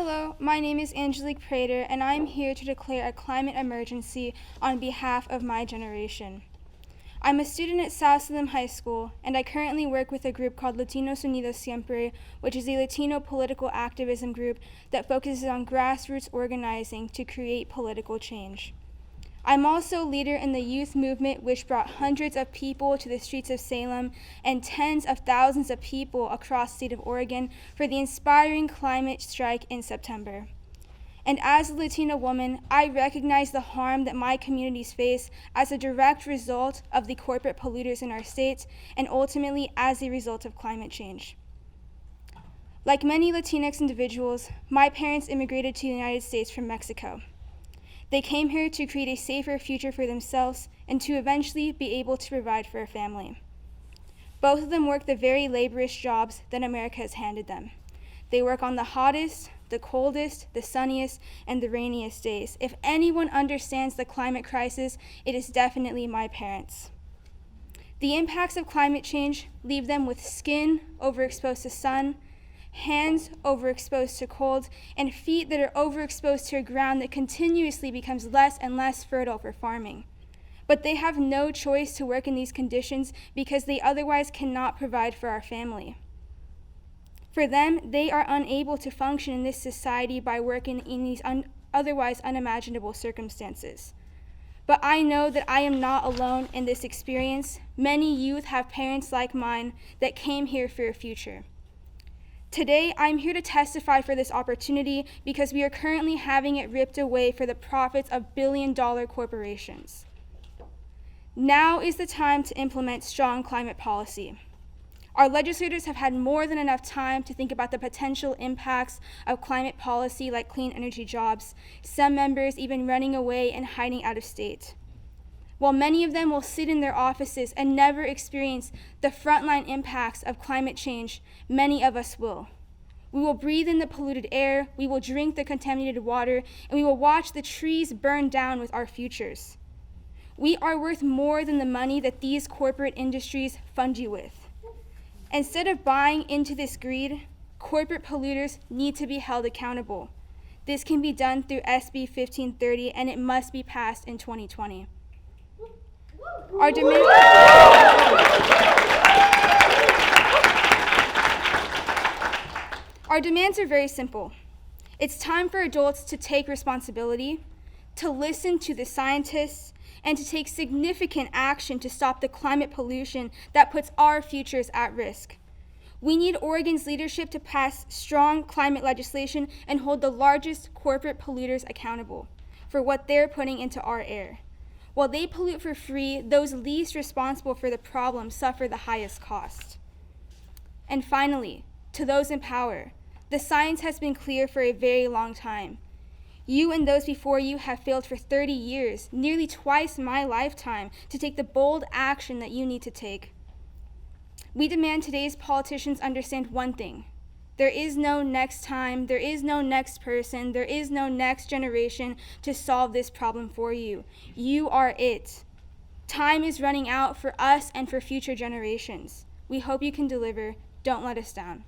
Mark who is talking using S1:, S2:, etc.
S1: Hello, my name is Angelique Prater, and I am here to declare a climate emergency on behalf of my generation. I'm a student at South Salem High School, and I currently work with a group called Latinos Unidos Siempre, which is a Latino political activism group that focuses on grassroots organizing to create political change. I'm also a leader in the youth movement, which brought hundreds of people to the streets of Salem and tens of thousands of people across the state of Oregon for the inspiring climate strike in September. And as a Latina woman, I recognize the harm that my communities face as a direct result of the corporate polluters in our state and ultimately as a result of climate change. Like many Latinx individuals, my parents immigrated to the United States from Mexico. They came here to create a safer future for themselves and to eventually be able to provide for a family. Both of them work the very laborious jobs that America has handed them. They work on the hottest, the coldest, the sunniest, and the rainiest days. If anyone understands the climate crisis, it is definitely my parents. The impacts of climate change leave them with skin overexposed to sun, hands overexposed to cold, and feet that are overexposed to a ground that continuously becomes less and less fertile for farming. But they have no choice to work in these conditions because they otherwise cannot provide for our family. For them, they are unable to function in this society by working in these otherwise unimaginable circumstances. But I know that I am not alone in this experience. Many youth have parents like mine that came here for a future. Today, I'm here to testify for this opportunity because we are currently having it ripped away for the profits of billion-dollar corporations. Now is the time to implement strong climate policy. Our legislators have had more than enough time to think about the potential impacts of climate policy like clean energy jobs, some members even running away and hiding out of state. While many of them will sit in their offices and never experience the frontline impacts of climate change, many of us will. We will breathe in the polluted air, we will drink the contaminated water, and we will watch the trees burn down with our futures. We are worth more than the money that these corporate industries fund you with. Instead of buying into this greed, corporate polluters need to be held accountable. This can be done through SB 1530, and it must be passed in 2020. Our demands are very simple. It's time for adults to take responsibility, to listen to the scientists, and to take significant action to stop the climate pollution that puts our futures at risk. We need Oregon's leadership to pass strong climate legislation and hold the largest corporate polluters accountable for what they're putting into our air. While they pollute for free, those least responsible for the problem suffer the highest cost. And finally, to those in power, the science has been clear for a very long time. You and those before you have failed for 30 years, nearly twice my lifetime, to take the bold action that you need to take. We demand today's politicians understand one thing. There is no next time, there is no next person, there is no next generation to solve this problem for you. You are it. Time is running out for us and for future generations. We hope you can deliver. Don't let us down.